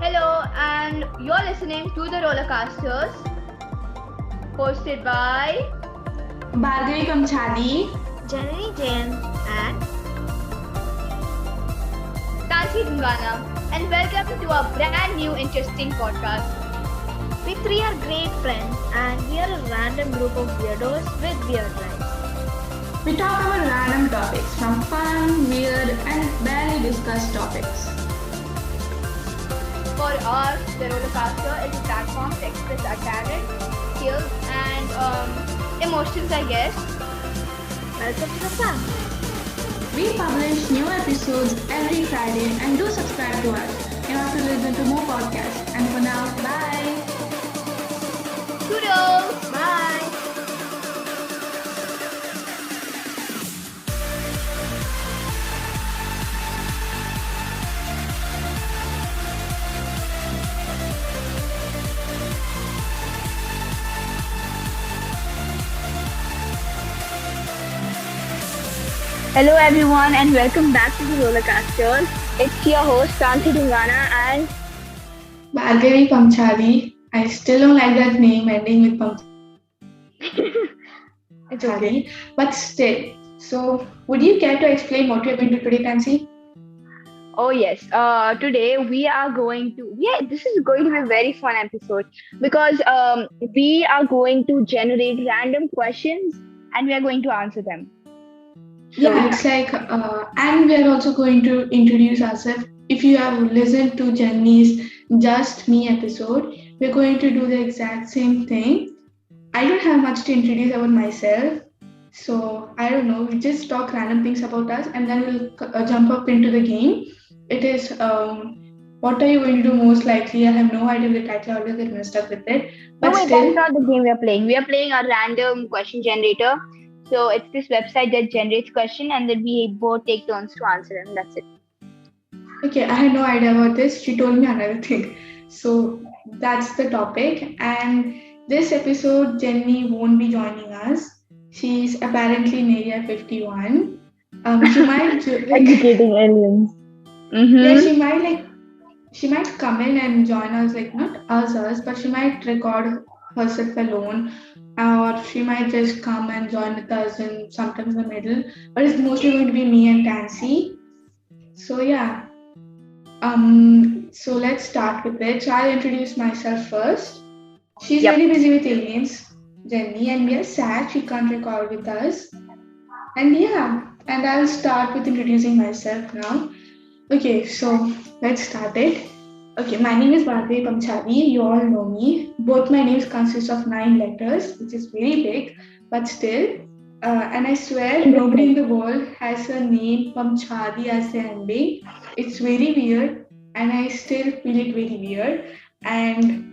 Hello, and you're listening to the Rollercasters, hosted by Bhargavi Kamchali. Janani Jain and Tansi Dungana, and welcome to our brand new interesting podcast. we three are great friends and we are a random group of weirdos with weird lives. We talk about random topics from fun, weird, and barely discussed topics. For us, the Rollercaster is a platform to express our talent, skills, and emotions, I guess. Welcome to the fun. We publish new episodes every Friday and do subscribe to us. You have to listen to more podcasts. And for now, bye. Toodles! Bye. Hello, everyone, and welcome back to the Rollercasters. It's your host, Tansi Dungana, and Bhargavi Kamchali. I still don't like that name ending with Kamchali. it's okay. But still. So, would you care to explain what you're going to do today, Tansi? Oh yes. Today we are going to. Yeah, this is going to be a very fun episode because we are going to generate random questions and we are going to answer them. Yeah, it's like, and we are also going to introduce ourselves. If you have listened to Jenny's Just Me episode, we're going to do the exact same thing. I don't have much to introduce about myself, so I don't know. We just talk random things about us, and then we'll jump up into the game. It is, what are you going to do most likely? I have no idea the title. I always get messed up with it, No, but wait, still, that's not the game we are playing. We are playing a random question generator. So it's this website that generates question and then we both take turns to answer them. That's it. okay, I had no idea about this. She told me another thing. So that's the topic. And this episode, Jenny won't be joining us. She's apparently in Area 51. She might Educating aliens. yeah, she might come in and join us, like not us, but she might record herself alone, or she might just come and join with us in sometimes in the middle. But it's mostly going to be me and Tansy. So yeah, so let's start with it. So I'll introduce myself first. She's Yep. very busy with aliens, Jenny, and we are sad she can't record with us. And yeah, and I'll start with introducing myself now. Okay, so let's start it. Okay, my name is Bhargavi Kamchali. You all know me. Both my names consist of 9 letters, which is very big, but still. And I swear nobody in the world has a name Kamchali as the ending. It's very weird, and I still feel it very weird. And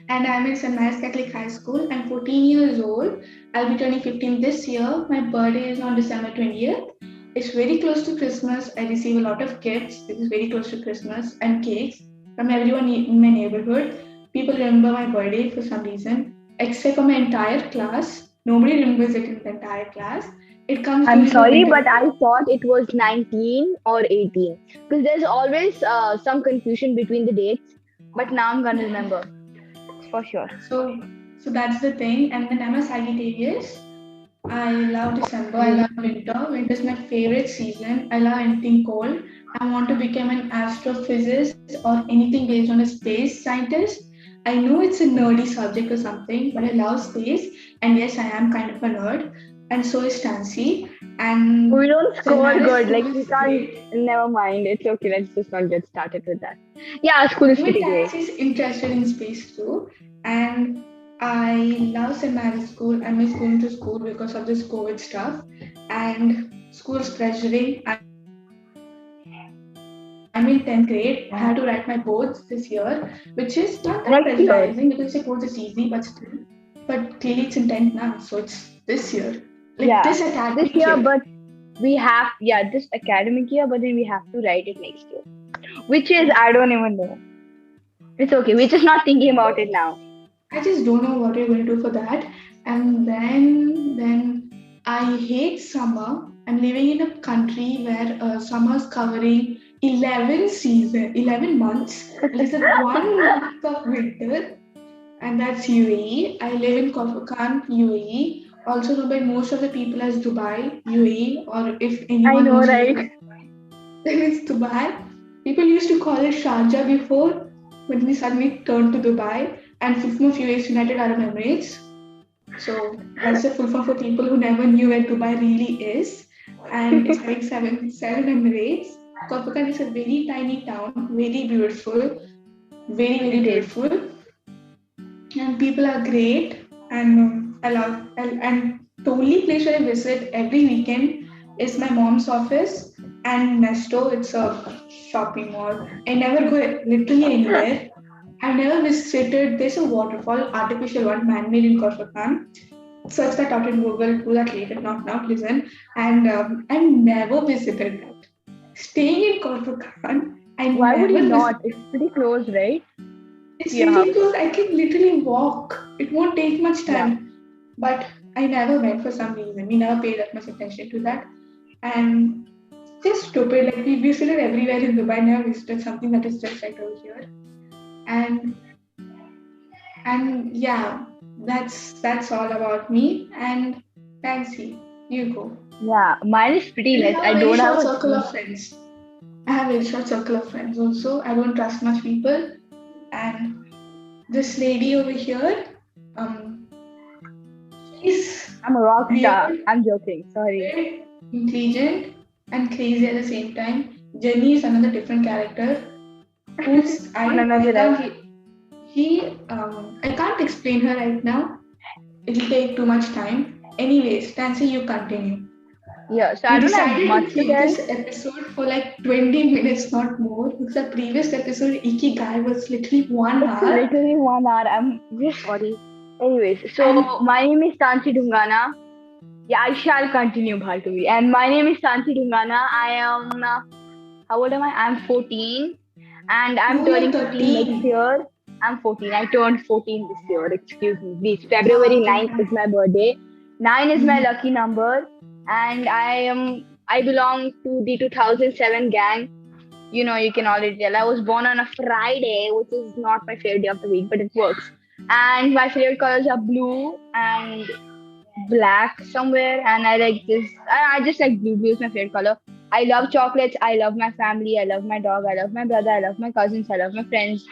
I'm in St. Mary's Catholic High School. I'm 14 years old. I'll be turning 15 this year. My birthday is on December 20th. It's very close to Christmas. I receive a lot of gifts. This is very close to Christmas and cakes from everyone in my neighborhood. People remember my birthday for some reason, except for my entire class. Nobody remembers it in the entire class. It comes I'm during the sorry, winter but I thought it was 19 or 18 because there's always some confusion between the dates. But now I'm gonna remember for sure. So that's the thing. And then I'm a Sagittarius. I love December. I love winter. Winter is my favorite season. I love anything cold. I want to become an astrophysicist or anything based on a space scientist. I know it's a nerdy subject or something, but I love space. And yes, I am kind of a nerd. And so is Tansy. And We don't St. score Mary's good. School Like is we can't. great. Never mind. It's okay. Let's just not get started with that. Yeah, school is Even pretty great. Tansy is interested in space too. And I love St. Mary's School. I miss going to school because of this COVID stuff. And school's pressuring. I'm in 10th grade. I had to write my boards this year, which is not that Next year. pressurizing because suppose it's easy, but still. But clearly it's in 10th now, so it's this year. Like Yeah, this this academic year, year. but we have this academic year, but then we have to write it next year, which is I don't even know. It's okay. We're just not thinking about it now. I just don't know what we're going to do for that. And then I hate summer. I'm living in a country where summer's covering 11 months. Less than 1 month of winter, and that's UAE. I live in Corfukhan, UAE, also known by most of the people as Dubai, UAE, or if I anyone know, knows right? UAE, then it's Dubai. People used to call it Sharjah before, but we suddenly turned to Dubai, and full form of UAE United Arab Emirates. So that's the full form for people who never knew where Dubai really is. And it's having seven Emirates. Corfukhan is a very tiny town, very beautiful, very, very It is. beautiful. And people are great. And I love, and the only place where I visit every weekend is my mom's office and Nesto. It's a shopping mall. I never go literally anywhere. I've never visited, there's a waterfall, artificial one, man-made in Corfukhan. Search that out in Google, do that later, not now, listen. And I've never visited that. Staying in Corfukhan, I Why would you never not? visited. It's pretty close, right? It's To your really house. close. I can literally walk. It won't take much Yeah. time. But I never went for some reason. We never paid that much attention to that. And just stupid. Like we visited everywhere in Dubai, never visited something that is just right over here. And yeah, that's all about me. And Nancy, you go. Yeah, mine is pretty I less. have I a very don't have short a circle of friends. I have a very short circle of friends also. I don't trust much people. And this lady over here, um, she's I'm a rock star. weird, I'm joking. Sorry. weird, intelligent, and crazy at the same time. Jenny is another different character. Who's On I another level. can't I can't explain her right now. It'll take too much time. Anyways, Nancy, you continue. Yeah, so We I don't have decided to much to keep tell. this episode for like 20 minutes, not more, because the previous episode, Ikigai, was literally 1 It's hour. literally 1 hour. I'm just sorry. Anyways, so And my name is Tansi Dungana. Yeah, I shall continue, Bhargavi. And my name is Tansi Dungana. I am, how old am I? I'm 14 and I'm no, you're turning 15 next 13. year. I'm 14. I turned 14 this year. Excuse me. Please. Ah, February okay, 9th is fine. my birthday. 9 is my Mhm. lucky number. And I belong to the 2007 gang. You know, you can already tell. I was born on a Friday, which is not my favorite day of the week, but it works. And my favorite colors are blue and black somewhere, and I like this. I just like blue. Blue is my favorite color. I love chocolates. I love my family. I love my dog. I love my brother. I love my cousins. I love my friends.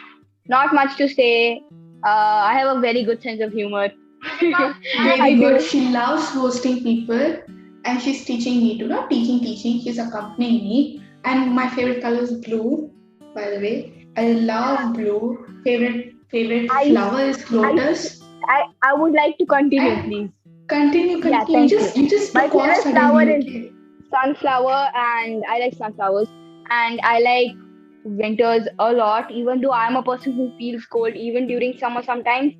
Not much to say. I have a very good sense of humor. I Very good. do. She loves hosting people and she's teaching me to, not teaching, she's accompanying me. And my favorite color is blue, by the way. I love blue. Favorite I flower is I lotus. I would like to continue, And please. Yeah, continue. thank you. You just My took off favorite flower suddenly, is okay? sunflower, and I like sunflowers, and I like winters a lot, even though I'm a person who feels cold even during summer sometimes,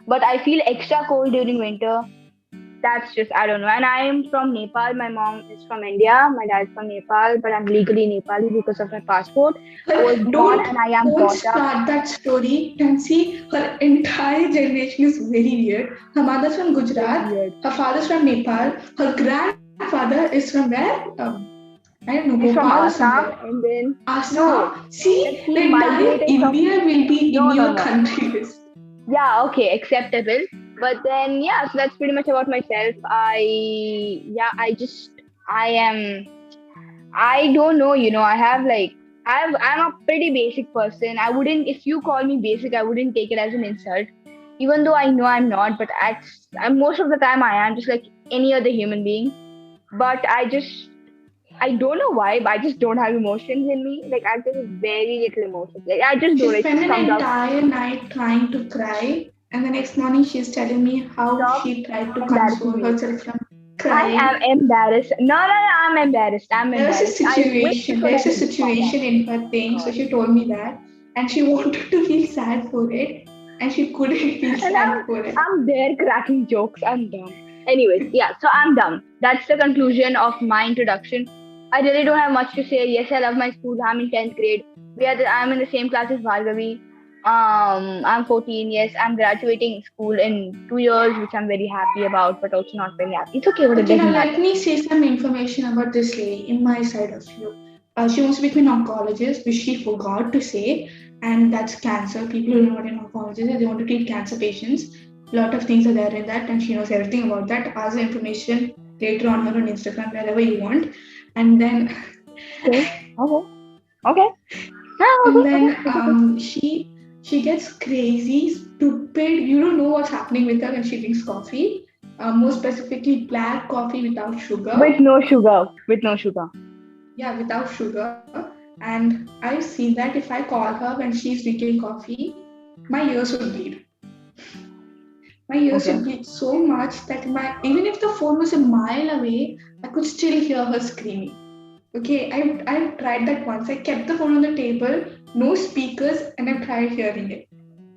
but I feel extra cold during winter. That's just, I don't know. And I am from Nepal. My mom is from India. My dad is from Nepal, but I'm legally Nepali because of my passport. I was But born and I am don't brought up. start that story. Can see her entire generation is very weird. Her mother's from Very Gujarat, weird. her father's from Nepal, her grandfather is from where? I don't know, He's from Bhopal or Assam, somewhere. and then no, Assam. See, like he the entire migrated from. India will be in No, no, your no. country list. Yeah, okay, acceptable. But then, yeah, so that's pretty much about myself. I am, I don't know, I have like, I'm a pretty basic person. I wouldn't, if you call me basic, I wouldn't take it as an insult, even though I know I'm not, but most of the time I am just like any other human being. But I don't know why, but I just don't have emotions in me. Like, I have just very little emotions. Like, I just She don't, it spent just an comes out. entire night trying to cry, and the next morning she's telling me how Stop she tried to console embarrassing me. herself from I am crying. embarrassed. No, no, no, I'm embarrassed. I'm There's a embarrassed. I wait situation, for there's a them. Calm down. situation in her thing, so God. she told me that, and she wanted to feel sad for it, and she couldn't feel And sad for it. I'm there cracking jokes. I'm dumb. Anyways, yeah, so I'm dumb. That's the conclusion of my introduction. I really don't have much to say. Yes, I love my school. I'm in 10th grade. I'm in the same class as Bhargavi. I'm 14. Yes, I'm graduating school in 2 years, which I'm very happy about, but also not very happy. It's okay, but it Okay, now doesn't let matter. me say some information about this lady in my side of view. She wants to become an oncologist, which she forgot to say, and that's cancer. People who know what an oncologist is, they want to treat cancer patients. A lot of things are there in that, and she knows everything about that. Ask the information later on her on Instagram, wherever you want, and then Okay. Okay. and Okay. then Okay. she gets crazy, stupid. You don't know what's happening with her when she drinks coffee. More specifically, black coffee without sugar. With no sugar. With no sugar. Yeah, without sugar. And I've seen that if I call her when she's drinking coffee, my ears would bleed. My ears Okay. would bleed so much that even if the phone was a mile away, I could still hear her screaming. Okay, I tried that once. I kept the phone on the table, no speakers, and I tried hearing it.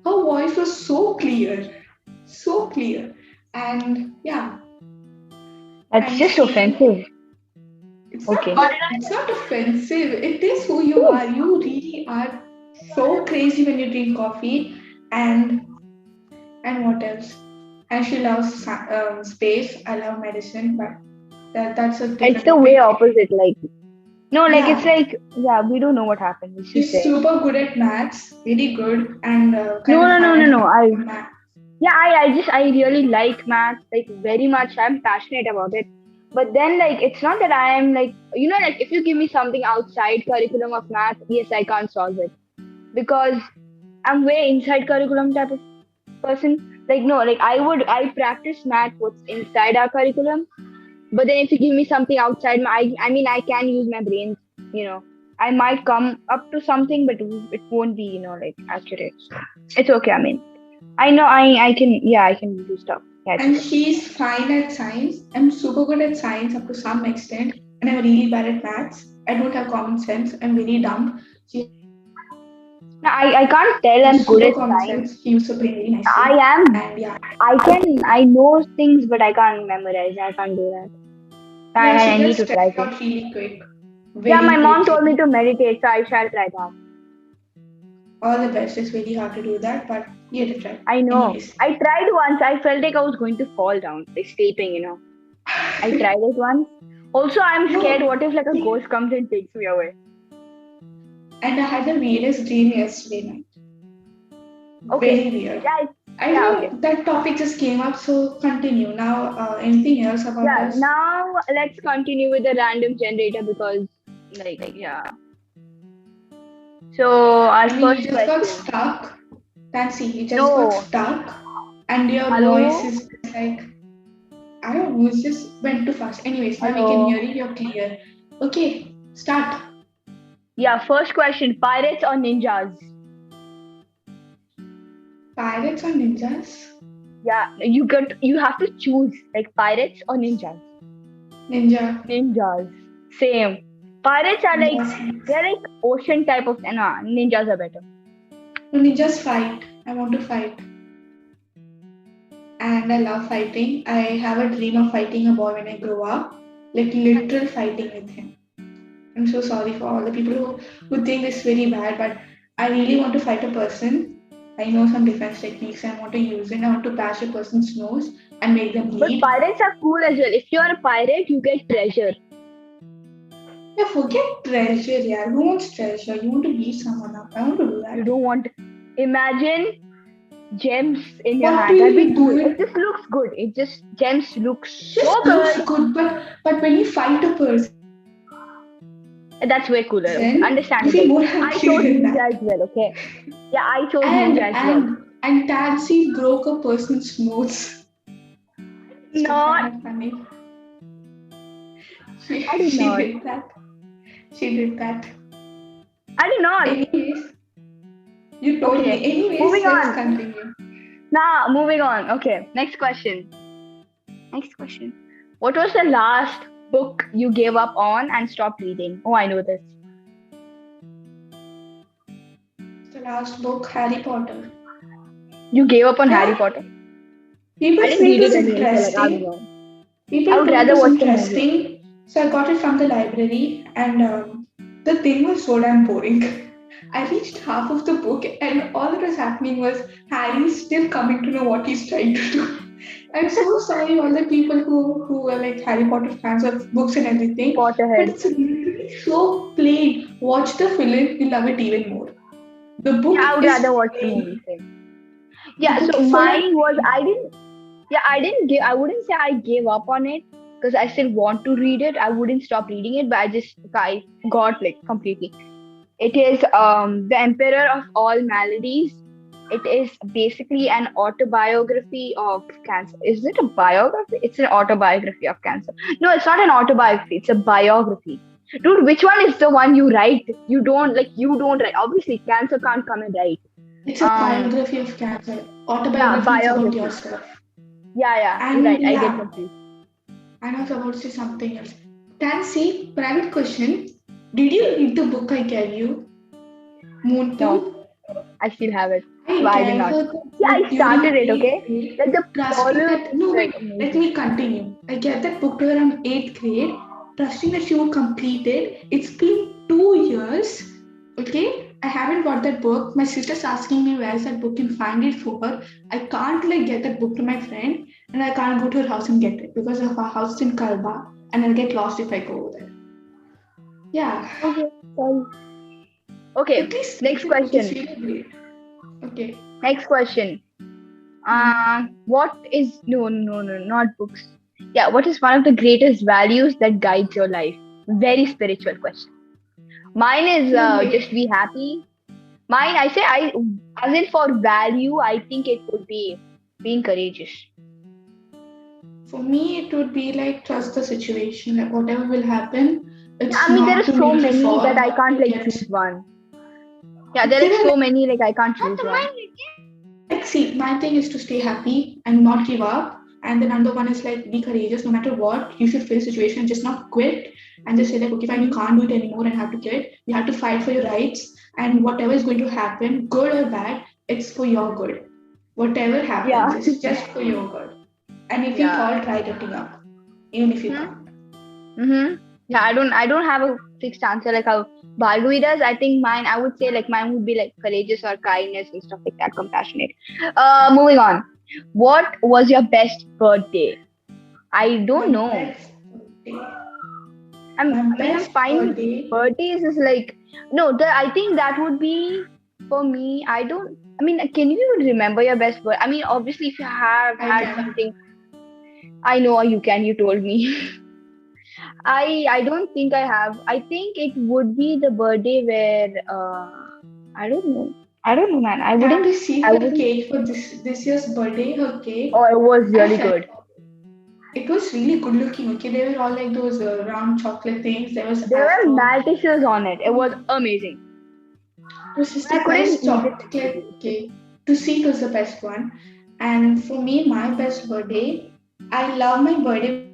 Her voice was so clear, and yeah, That's and just she offensive. it's Okay. not offensive. It is who you are. You really are so crazy when you drink coffee, and what else? And she loves space. I love medicine, but that's a It's different the way topic. opposite. Like, no, like, it's Yeah, like, yeah, we don't know what happened. It's just she's there. super good at maths, really good, and No, kind of no, no, no, hard no. math. I really like math, like, very much. I'm passionate about it. But then, like, it's not that I am, like, like, if you give me something outside curriculum of math, yes, I can't solve it. Because I'm way inside curriculum type of person. Like, no, like, I practice math what's inside our curriculum. But then if you give me something outside I mean, I can use my brains, you know. I might come up to something, but it won't be, like, accurate. So it's okay. I mean, I know I can, yeah, I can do stuff. Yeah, it's And okay. she's fine at science. I'm super good at science up to some extent, and I'm really bad at maths. I don't have common sense. I'm really dumb. She has super common sense. Now, She I uses her can't brain tell really I'm good at nicely, science. and yeah, I am. I know things, but I can't memorize. I can't do that. yeah, she I need gets to try stressed to. out really quick, Yeah, my very mom told me quickly. to meditate, so I shall try that. All the best. It's really hard to do that, but you have to try. I know. Anyways, I tried once. I felt like I was going to fall down, like sleeping. I tried it once. Also, I'm scared. no. What if, like, a See, ghost comes and takes me away? and I had the weirdest dream yesterday night. Okay. Very weird. Yeah. I Yeah. don't Okay. know, that topic just came up, so continue. Now, anything else about Yeah. this? Now let's continue with the random generator because, like, yeah. So our I mean, you first just got question. stuck. Nancy, you just got No. stuck, and your voice Hello. is like, I don't know, it just went too fast. Anyways, now we can Hello. hear you, you're clear. Okay, start. Yeah. First question: pirates or ninjas? Pirates or ninjas? Yeah. You have to choose, like, pirates or ninjas. Ninja. Ninjas. Same. Pirates are like, Ninjas. they're like ocean type of. Nah, ninjas are better. No, ninjas fight. I want to fight. And I love fighting. I have a dream of fighting a boy when I grow up. Like literal fighting with him. I'm so sorry for all the people who think this very bad, but I really want to fight a person. I know some defense techniques and I want to use it. I want to bash a person's nose and make them But bleed. pirates are cool as well. If you are a pirate, you get treasure. Yeah, forget treasure, yeah. Who wants treasure? You want to beat someone up. I want to do You that. don't want. Imagine gems in your What hand. will That'd you be cool. do It it? just looks good. It just gems look Just so looks good. good, but when you fight a person, That's way cooler. Okay, you feel understandable. more I happy chose than that. ninja as well. Okay. Yeah, I chose And ninja as well. and and Tansy broke a person's nose. So kind Not. of funny. She, I did she not. did that. She did that. I did not. Anyways, you told me. Okay. Anyways, Moving let's on. continue. Now, moving on. Okay. Next question. Next question. What was the last book you gave up on and stopped reading? Oh, I know this. The last book, Harry Potter. You gave up on Harry Yeah, Potter. people I didn't say it read was it anyway, so, like, I don't interesting. know. I People would told it rather was watch the movie. interesting, so I got it from the library, and the thing was so damn boring. I reached half of the book, and all that was happening was Harry's still coming to know what he's trying to do. I'm so sorry, all the people who are like Harry Potter fans of books and everything, but Potterhead. it's literally It's so plain. Watch the film, you'll love it even more. The book Yeah, I would is rather watch the plain. movie. Same. The Yeah, book so is full of mine was I didn't. Yeah, I didn't give. I wouldn't say I gave up on it because I still want to read it. I wouldn't stop reading it, but I got like completely. It is the Emperor of All Maladies. It is basically an autobiography of cancer. Is it a biography? It's an autobiography of cancer. No, it's not an autobiography. It's a biography. Dude, which one is the one you write? You don't write. Obviously, cancer can't come and write. It's a biography of cancer. Yeah, Autobiography is about biography. yourself. Yeah, you're And right. I get yeah, confused. I was about to say something else. Tansy, private question. Did you read the book I gave you? Moon No, Pool? I still have it. I But I did gave not. her the Yeah, book I started during it, 8th okay? grade. Like the Trusting follow that, no, like wait, let amazing. me continue. I gave that book to her around 8th grade, trusting that she would complete it. It's been 2 years, okay? I haven't got that book. My sister's asking me where's that book and find it for her. I can't like get that book to my friend and I can't go to her house and get it because her house is in Kalba and I'll get lost if I go over there. Yeah. Okay, sorry. Okay, At least next the book is question. really great. Okay. Next question. What is no, not books. Yeah, what is one of the greatest values that guides your life? Very spiritual question. Mine is No just way. be happy. Mine, as in for value, I think it would be being courageous. For me, it would be like trust the situation. Like whatever will happen, Yeah, it's I mean, there not are to so make you many that fall, I but can't to like get. choose one. Yeah, there are There like are so many like I can't choose one. like, see, my thing is to stay happy and not give up. And then another one is like be courageous no matter what. You should face the situation, just not quit and just say like, okay, fine, you can't do it anymore and have to quit. You have to fight for your rights, and whatever is going to happen, good or bad, it's for your good. Whatever happens, Yeah, it's just for your good. And if you yeah. fall, try getting up, even if you can't. Mm-hmm. Yeah, I don't have a fixed answer like how Bhargavi does. I think I would say like mine would be like courageous or kindness and stuff like that, compassionate. Moving on. What was your best birthday? I don't My know. best birthday. My I'm best fine with birthday. birthdays. Is like no. I think that would be for me. I don't. I mean, can you remember your best birthday? I mean, obviously, if you have I had can. something, I know you can. You told me. I don't think I have. I think it would be the birthday where I don't know. I don't know, man. Have you seen I her wouldn't. cake for this year's birthday? Her cake. Oh, it was I really felt good. it was really good looking. Okay, they were all like those round chocolate things. There was There were apple. maltishes on it. It was amazing. It was just I the couldn't best eat it chocolate completely. cake. To see it was the best one. And for me, my best birthday. I love my birthday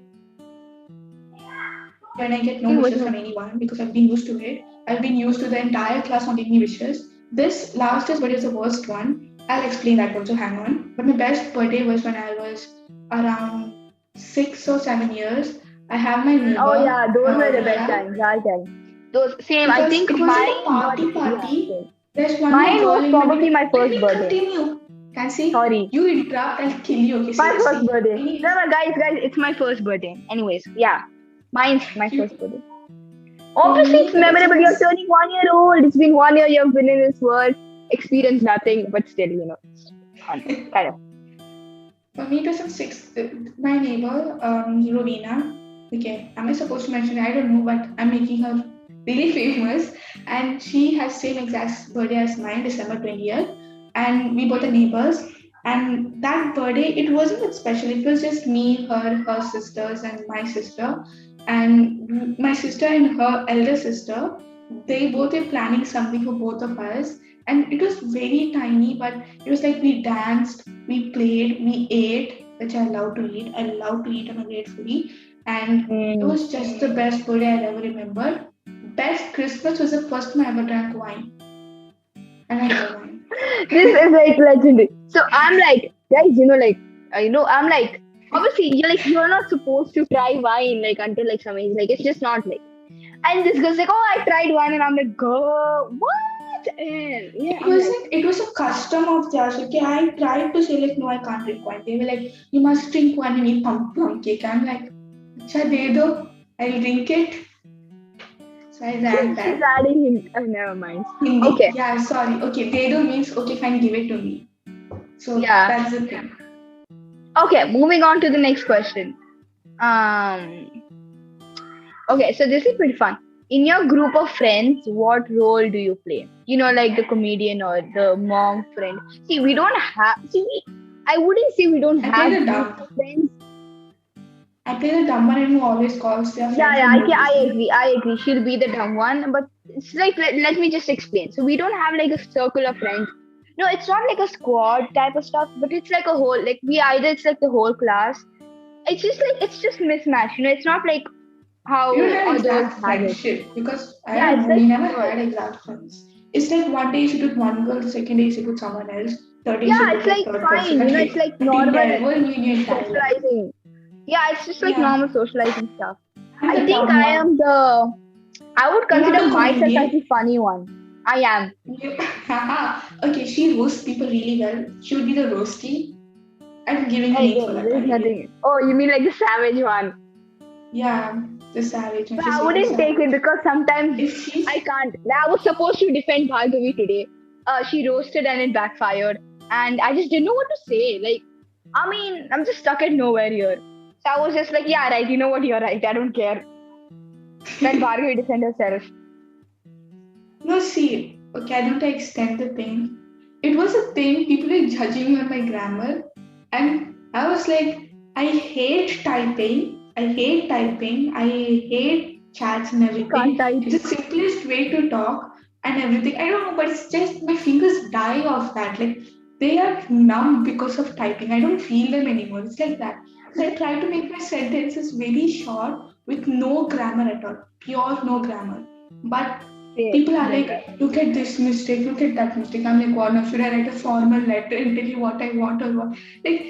when I get no It wishes was from anyone because I've been used to it. I've been used to the entire class not giving me wishes. This last year's birthday is the worst one. I'll explain that also, hang on. But my best birthday was when I was around 6 or 7 years. I have my Oh neighbor, yeah, those were the best Risha, times. I'll tell. Those same. I because think it was like a mine was party yeah. party. Same. There's one more Mine girl was in my probably my let first me birthday. continue. Can see Sorry, you interrupt, I'll kill you. Okay, my first seriously. birthday. Anyways, No, guys, it's my first birthday. Anyways, yeah, mine's my you, first birthday. for Obviously, me, it's it's memorable. been You're turning 1 year old. It's been 1 year. You've been in this world, experienced nothing, but still, it's fun. Kind of. for me, it was in sixth. My neighbor, Rowena. Okay, am I supposed to mention? I don't know, but I'm making her really famous, and she has same exact birthday as mine, December 20th, and we both are neighbors. And that birthday, it wasn't that special. It was just me, her sisters, and my sister. And my sister and her elder sister, they both were planning something for both of us. And it was very tiny, but it was like we danced, we played, we ate, which I love to eat. I love to eat. I'm a great foodie. And it Mm. was just the best birthday I ever remembered. Best Christmas was the first time I ever drank wine. And I love wine. This is like legendary. So I'm like, guys, I'm like, obviously, you're not supposed to try wine like until like some age. Like it's just not like. And this girl's like, oh, I tried wine, and I'm like, girl, what? And yeah, It I'm like, wasn't. It was a custom of theirs. Okay, I tried to say like, no, I can't drink wine. They were like, you must drink wine and eat plum cake. I'm like, acha de do. I'll drink it. So I ran She's that. adding in. Oh, never mind. Hindi. Okay. Yeah, sorry. Okay, Dedo means okay, fine, give it to me. So Yeah. that's the thing. Okay. Moving on to the next question. Um. Okay. So this is pretty fun. In your group of friends, what role do you play? Like the comedian or the mom friend. See, we don't have. See, I wouldn't say we don't I play have the group dumb. of friends. I play the dumb one who always calls their Yeah, friend yeah, for I, no can, I reason. agree. I agree. She'll be the dumb one, but it's like let me just explain. So we don't have like a circle of friends. No, it's not like a squad type of stuff, but it's like a whole. Like we either it's like the whole class. It's just mismatch. It's not like We don't how have others exact have it. friendship because I Yeah, don't it's know, we like never girls. had exact friends. It's like one day you sit with one girl, the second day you sit with someone else, third day you sit Yeah, with it's the like third person. fine. But It's hey, like but you normal never knew in your entire life. socializing. Yeah, it's just like Yeah, normal socializing stuff. I'm I the think dumb I one. am the. I would You're not consider the myself as comedian. the funny one. I am. You, okay, she roasts people really well. She would be the roasty. I'm giving a Hey, name for that, by there's the way. nothing. Oh, you mean like the savage one? Yeah, the savage one. But She's I really wouldn't take it savage. because sometimes If she's I can't. Like, I was supposed to defend Bhargavi today. She roasted and it backfired, and I just didn't know what to say. Like, I mean, I'm just stuck at nowhere here. So I was just like, yeah, right. You know what? You're right. I don't care. Let Bhargavi defend herself. no, see, okay, I don't extend the thing. It was a thing, people were judging me on my grammar, and I was like, I hate chats and She can't everything. type. It's the simplest way to talk and everything. I don't know, but it's just my fingers die of that. Like, they are numb because of typing. I don't feel them anymore. It's like that. So I try to make my sentences very short with no grammar at all, pure no grammar. But Same. people are Then that. like, look at this mistake, look at that mistake. I'm like, what now? Should I write a formal letter and tell you what I want or what? Like,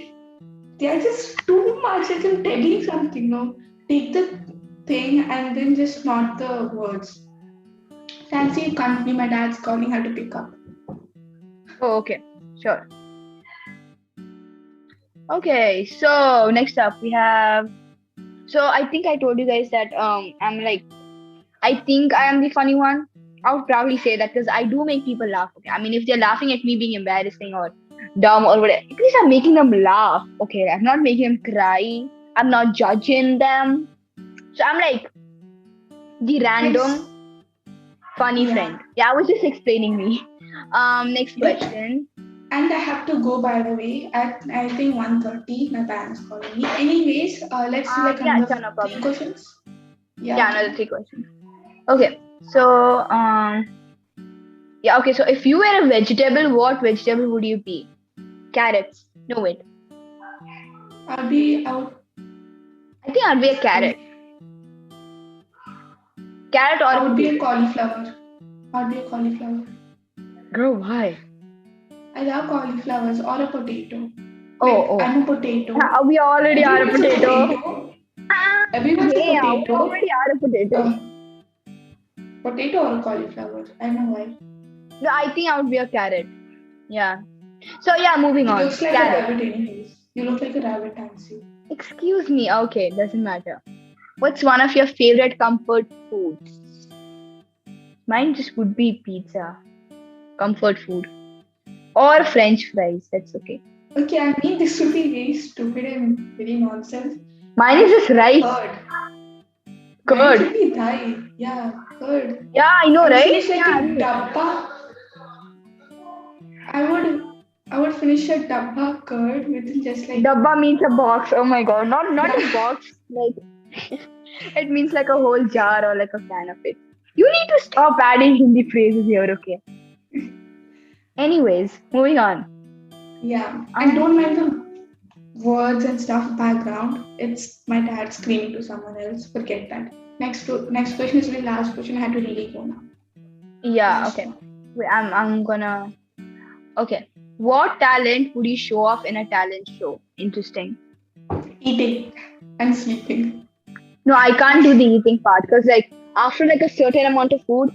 they are just too much. Like, I'm telling something, no? Take the thing and then just not the words. Fancy company, my dad's calling her to pick up. Oh, okay. Sure. Okay. So next up we have. So I think I told you guys that I'm like I think I am the funny one. I would probably say that because I do make people laugh. Okay, I mean, if they're laughing at me being embarrassing or dumb or whatever, at least I'm making them laugh. Okay, I'm not making them cry. I'm not judging them. So I'm like the Next, random funny yeah. friend. Yeah, I was just explaining me. Next But question. and I have to go by the way at I think 1:30. My parents calling me. Anyways, let's do like Yeah, another sure, no three problem. questions. Yeah, Yeah, okay. another three questions. Okay, so yeah, okay. So if you were a vegetable, what vegetable would you be? Carrots. No wait. I'll be out. I think I'd be a carrot. Carrot or I a would be a potato. cauliflower. I'd be a cauliflower. Girl, why? I love cauliflowers or a potato. Oh, Like oh. I'm a potato. We already are a Everyone's a potato. potato. Ah, Everyone's a yeah, we potato. already are a potato. Uh, potato or a cauliflower. I don't know why. No, I think I would be a carrot. Yeah. So yeah, moving He on. looks like a Carrot. rabbit anyways. You look like a rabbit, Nancy. Excuse me. Okay, doesn't matter. What's one of your favorite comfort foods? Mine just would be pizza. Comfort food. Or French fries. That's okay. Okay, I mean this would be very stupid and very nonsense. Mine My is just favorite rice. curd. Mine Curd. should be dai. Yeah, curd. Yeah, I know, I would right? finish like Yeah, a I know. dabba. I would I would finish a dabba curd within just like Dabba means a box. Oh my god. Not a yeah. box. Like it means like a whole jar or like a can of it. You need to stop adding Hindi phrases here, okay? Anyways, moving on. Yeah. And don't mind Um, the words and stuff background. It's my dad screaming to someone else. Forget that. Next question is my last question. I had to really go now. yeah, Last okay. one. Wait, I'm gonna. Okay. What talent would you show off in a talent show? Interesting. Eating and sleeping. No, I can't do the eating part because like after like a certain amount of food,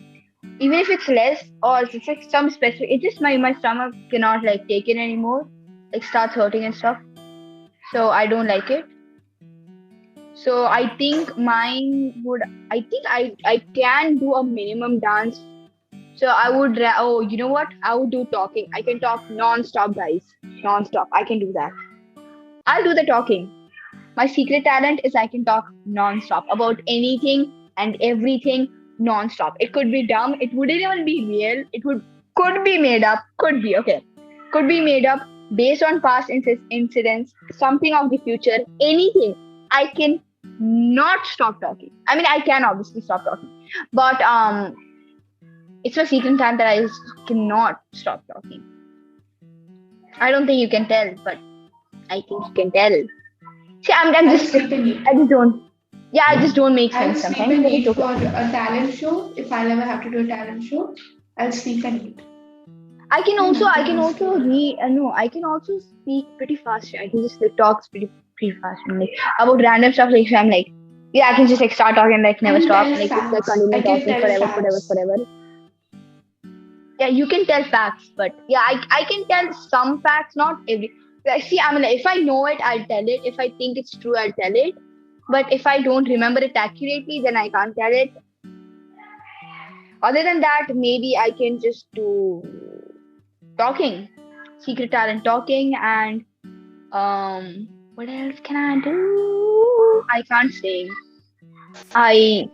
even if it's less or if it's like some specific, it just my stomach cannot like take it anymore. Like starts hurting and stuff. So I don't like it. So I think mine would. I think I can do a minimum dance. So I would. Oh, you know what? I would do talking. I can talk non-stop, guys. Non-stop. I can do that. I'll do the talking. My secret talent is I can talk non-stop about anything and everything non-stop. It could be dumb. It wouldn't even be real. It could be made up. Could be okay. Could be made up based on past incidents, something of the future, anything. I can not stop talking. I mean, I can obviously stop talking, but it's a secret talent that I cannot stop talking. I don't think you can tell, but I think you can tell. See, I'm I'll just, sleep and eat. I just don't. Yeah, I just don't make I'll sense sleep sometimes. and But it's eat for okay. a talent show. If I'll ever have to do a talent show, I'll sleep and eat. I can also, I Nothing can else to also do. no, I can also speak pretty fast. I can just like talk pretty fast. And, like about random stuff. Like so I'm like, yeah, I can just like start talking like I never can stop. tell Like just like facts. I continue can talking tell forever, facts. forever. Yeah, you can tell facts, but yeah, I can tell some facts, not every. Like, see, I mean, like, if I know it, I'll tell it. If I think it's true, I'll tell it. But if I don't remember it accurately, then I can't tell it. Other than that, maybe I can just do talking, secret talent talking, and what else can I do? I can't say. I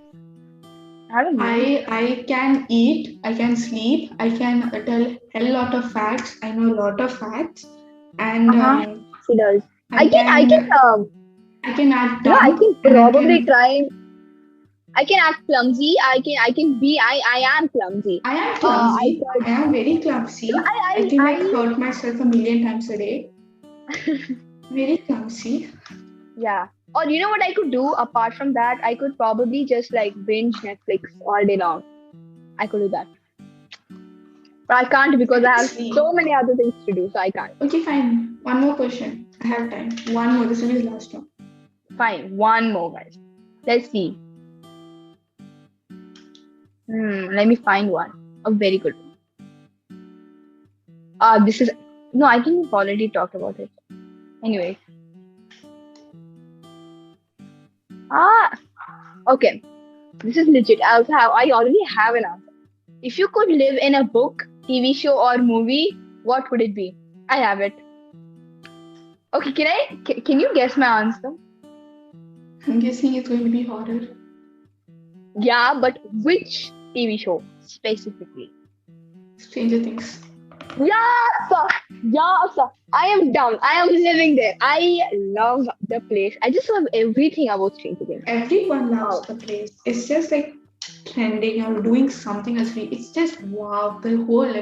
I don't know. I can eat. I can sleep. I can tell a lot of facts. I know a lot of facts, and Uh-huh. She does. I I can can I can act I dumb, can and I probably can. try. I can act clumsy. I can be. I am clumsy. I am I clumsy. could. I am very clumsy. I can like I hurt myself a million times a day. Very clumsy. yeah. Or you know what I could do apart from that? I could probably just like binge Netflix all day long. I could do that. But I can't I because I can have so sleep. many other things to do, so I can't. Okay, fine. One more question. I have time. One more. This will be the last one. Fine, one more, guys. Let's see. Let me find one. A very good one. This is no. I think we've already talked about it. Anyway. Okay. This is legit. I already have an answer. If you could live in a book, TV show, or movie, what would it be? I have it. Okay, can you guess my answer? I'm guessing it's going to be horror. Yeah, but which TV show specifically? Stranger Things. Yes, I am down. I am living there. I love the place. I just love everything about Stranger Things. Everyone loves Wow. the place. It's just like trending or doing something else. It's just wow. The whole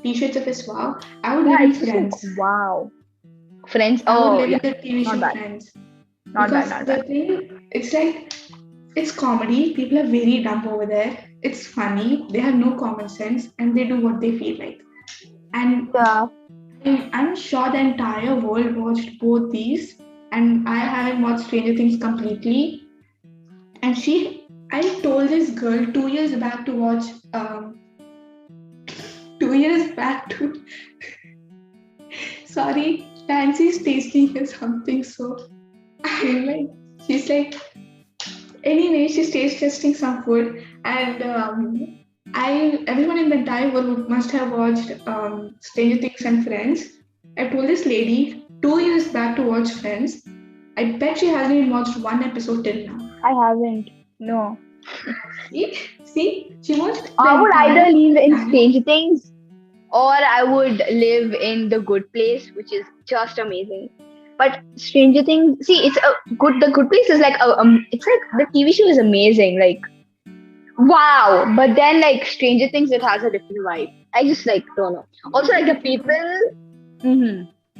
T-shirts of is wow. I would Yeah, live in it's just like Friends. wow. Friends. I would Oh live yeah, in the TV not show bad. Friends Not bad. because Not the bad. thing it's like it's comedy. People are very dumb over there. It's funny. They have no common sense and they do what they feel like. And Yeah. I'm sure the entire world watched both these, and I haven't watched Stranger Things completely. And I told this girl 2 years back to watch. 2 years back to. Sorry, Nancy's tasting is something. So I'm like, she's like. Anyway, she's taste testing some food, and everyone in the entire world must have watched Stranger Things and Friends. I told this lady 2 years back to watch Friends. I bet she hasn't even watched one episode till now. I haven't. No. See, she watched the I would either entire live in time. Stranger Things or I would live in The Good Place, which is just amazing. But Stranger Things, see, it's a good. The Good Place is like it's like the TV show is amazing. Like wow, but then like Stranger Things, it has a different vibe. I just like don't know. Also, like the people.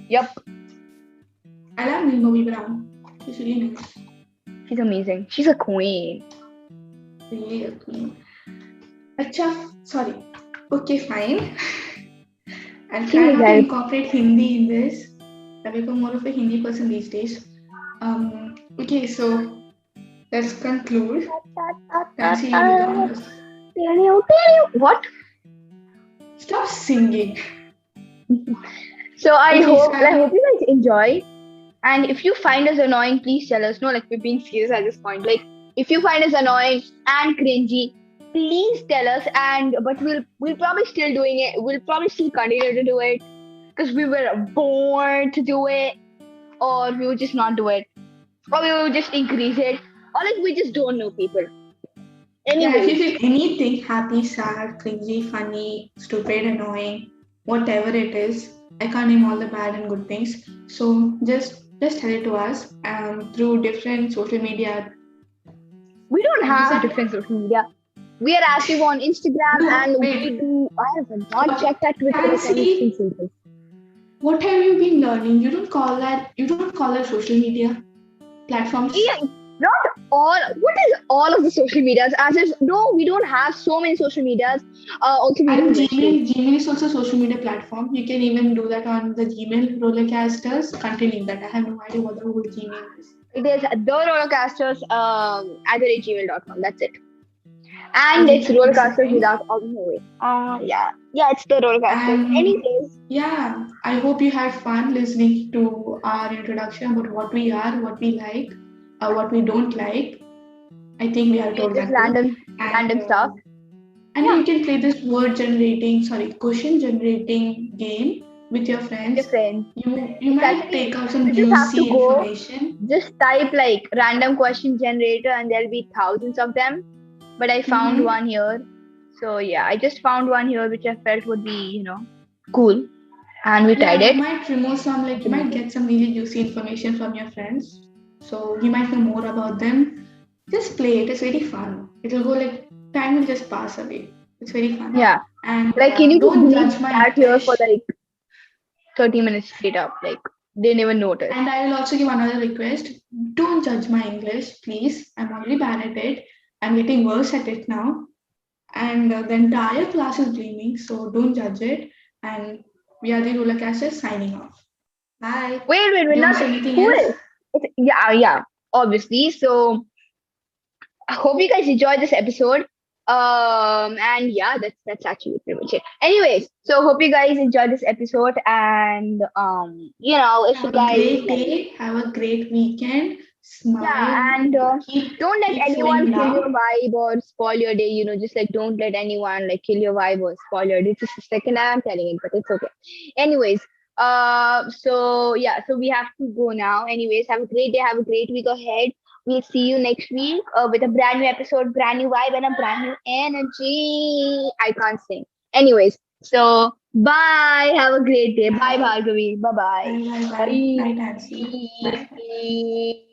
Yep, I love Millie Bobby Brown. She's really nice. she's amazing. She's a queen. Really a queen. Acha, sorry. Okay, fine. I'll She try is not to like incorporate Hindi in this. I've become more of a Hindi person these days. Okay, so let's conclude. Nancy, you'll be the honest. what? Stop singing. So I Okay, hope so I hope you guys enjoy. And if you find us annoying, please tell us. No, like we're being serious at this point. Like if you find us annoying and cringy, please tell us. And but we'll probably still doing it. We'll probably still continue to do it because we were born to do it, or we will just not do it, or we will just increase it, or like we just don't know people. Yeah, if you Anyways, feel anything happy, sad, cringy, funny, stupid, annoying, whatever it is, I can't name all the bad and good things. So just tell it to us through different social media. we don't What is have that? different social media. We are active on Instagram No, and we wait. do. I have not checked that Twitter account Fancy, since ages. what have you been learning? You don't call that social media platforms. Yeah, not all. What is all of the social medias? As if no, we don't have so many social medias. Also, we And don't message. Gmail is also a social media platform. You can even do that on the Gmail rollercasters. Continue that. I have no idea what the whole Gmail is. It is the rollercasters at the gmail.com. That's it. And Okay, it's that is the rollercasters thing. without all the way. Yeah, it's the rollercasters. And Anyways, yeah, I hope you had fun listening to our introduction about what we are, what we like, what we don't like. I think we have we told just that too. random And stuff. you Yeah, can play this question generating game with your friends. different. You It's might actually take out some you just have to juicy go. information. Just type like random question generator, and there'll be thousands of them. But I found Mm-hmm. one here. So yeah, I just found one here which I felt would be, cool. And we tried Yeah, you it. might remove some, like you might get some really juicy information from your friends. So you might know more about them. Just play it, it's very fun. It'll go like time will just pass away. It's very fun. Yeah. And Like can you just don't believe judge my that here for English. like 30 minutes straight up? Like didn't even notice. And I will also give another request. Don't judge my English, please. I'm already bad at it. I'm getting worse at it now. And the entire class is blaming, so don't judge it. And we are the Rollercasters signing off. Bye. Wait, Do you want to say nothing. anything Who else? is? Yeah, obviously. So I hope you guys enjoyed this episode. And yeah, that's actually pretty much it. Anyways, so hope you guys enjoyed this episode, and if you Have a guys great day. Have a great weekend. yeah, Smile. and Keep don't let keep anyone showing kill your love. vibe or spoil your day. Just like don't let anyone like kill your vibe or spoil your day. This is the second time I'm telling it, but it's okay. Anyways, so yeah, so we have to go now. Anyways, have a great day. Have a great week ahead. We'll see you next week with a brand new episode, brand new vibe, and a brand new energy. I can't sing. Anyways, so bye. Have a great day. Bye, Bye. Bhargavi. Bye Bye. bye. Bye. Bye. Night, Nancy. Bye. Bye.